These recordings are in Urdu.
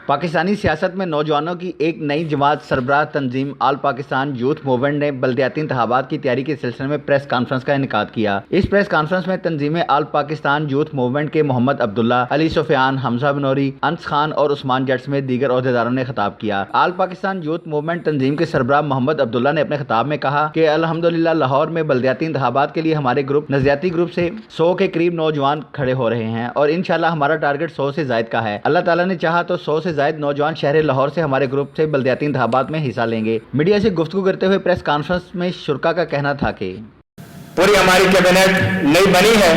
پاکستانی سیاست میں نوجوانوں کی ایک نئی جماعت سربراہ تنظیم آل پاکستان یوتھ موومنٹ نے بلدیاتی انتخابات کی تیاری کے سلسلے میں پریس کانفرنس کا انعقاد کیا۔ اس پریس کانفرنس میں تنظیم آل پاکستان یوتھ موومنٹ کے محمد عبداللہ، علی سفیان، حمزہ بنوری، انس خان اور عثمان جٹ سمیت دیگر عہدیداروں نے خطاب کیا۔ آل پاکستان یوتھ موومنٹ تنظیم کے سربراہ محمد عبداللہ نے اپنے خطاب میں کہا کہ الحمدللہ لاہور میں بلدیاتی انتخابات کے لیے ہمارے گروپ نظریاتی گروپ سے 100 کے قریب نوجوان کھڑے ہو رہے ہیں اور انشاءاللہ ہمارا ٹارگٹ 100 سے زائد کا ہے۔ اللہ تعالیٰ نے چاہا تو 100 سے زائد نوجوان شہر لاہور سے ہمارے گروپ سے بلدیاتی انتخابات میں حصہ لیں گے۔ میڈیا سے گفتگو کرتے ہوئے پریس کانفرنس میں شرکا کا کہنا تھا کہ پوری ہماری کیبنٹ نئی بنی ہے،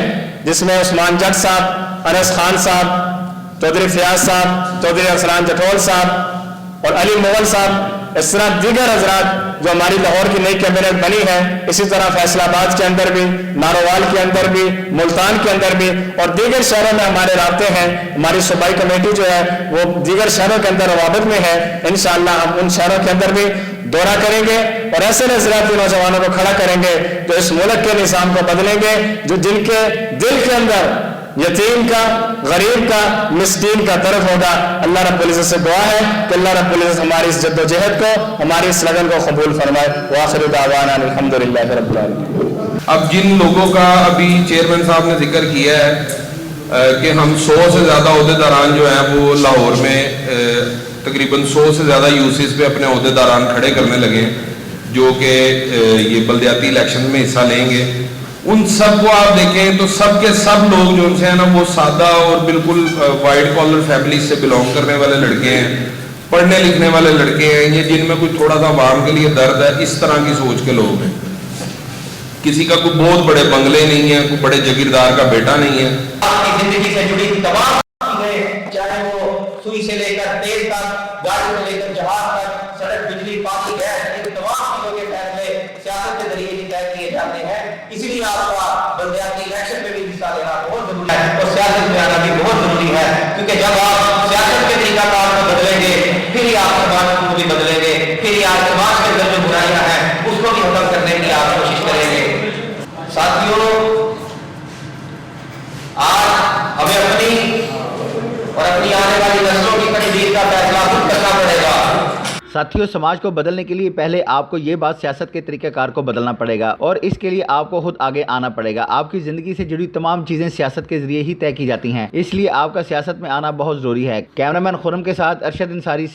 جس میں عثمان جٹ صاحب، انس خان صاحب، چودھری فیاض صاحب، چودھری ارسلان جٹول صاحب اور علی مغل صاحب، اس طرح دیگر حضرات جو ہماری لاہور کی نئی کیبنٹ بنی ہے، اسی طرح فیصل آباد کے اندر بھی، نارووال کے اندر بھی، ملتان کے اندر بھی اور دیگر شہروں میں ہمارے رابطے ہیں۔ ہماری صوبائی کمیٹی جو ہے وہ دیگر شہروں کے اندر روابط میں ہے۔ انشاءاللہ ہم ان شہروں کے اندر بھی دورہ کریں گے اور ایسے نظریاتی نوجوانوں کو کھڑا کریں گے جو اس ملک کے نظام کو بدلیں گے، جو جن کے دل کے اندر یتیم کا، غریب کا، مسکین کا درد ہوگا۔ اللہ رب العزت سے دعا ہے کہ اللہ رب العزت ہماری اس جد و جہد کو، ہماری اس لگن کو قبول فرمائے۔ وآخر دعوانا الحمدللہ رب العالمین۔ اب جن لوگوں کا ابھی چیئرمین صاحب نے ذکر کیا ہے کہ ہم 100 سے زیادہ عہدیداران جو ہیں وہ لاہور میں تقریباً 100 سے زیادہ یوسیز پہ اپنے عہدیداران کھڑے کرنے لگے جو کہ یہ بلدیاتی الیکشن میں حصہ لیں گے، ان سب کو آپ دیکھیں تو سب کے سب لوگ جو ان سے ہیں نا وہ سادہ اور بالکل وائٹ کالر فیملی سے بلونگ کرنے والے لڑکے ہیں، پڑھنے لکھنے والے لڑکے ہیں، یہ جن میں کوئی تھوڑا سا عوام کے لیے درد ہے، اس طرح کی سوچ کے لوگ ہیں۔ کسی کا کوئی بہت بڑے بنگلے نہیں ہے، کوئی بڑے جگیردار کا بیٹا نہیں ہے۔ آپ کی زندگی سے جڑی تمام چیزیں، چاہے وہ سوئی سے لے کر تیل تک، گاڑی سے لے کر جہاز تک، سڑک، بجلی، پانی، گیس، ان تمام چیزوں کے فیصلے سیاست کے ذریعے ہی طے کیے جاتے ہیں۔ اسی لیے آپ کا بلدیاتی الیکشن میں بھی حصہ لینا بہت ضروری ہے اور سیاست میں آنا بھی بہت ضروری ہے، کیونکہ جب آپ سیاست کے طریقہ کار کو بدلیں گے پھر ہی آپ سماج کو بھی بدلیں گے، پھر ہی آپ سماج کے اندر جو برائیاں ہیں اس کو بھی ختم کرنے کی آپ کوشش کریں گے۔ ساتھیوں، آج ہمیں اپنی اور اپنی آنے والی نسلوں کی تقدیر کا فیصلہ خود کرنا پڑے گا۔ ساتھیوں، سماج کو بدلنے کے لیے پہلے آپ کو یہ بات سیاست کے طریقہ کار کو بدلنا پڑے گا اور اس کے لیے آپ کو خود آگے آنا پڑے گا۔ آپ کی زندگی سے جڑی تمام چیزیں سیاست کے ذریعے ہی طے کی جاتی ہیں، اس لیے آپ کا سیاست میں آنا بہت ضروری ہے۔ کیمرہ مین خرم کے ساتھ ارشد انصاری۔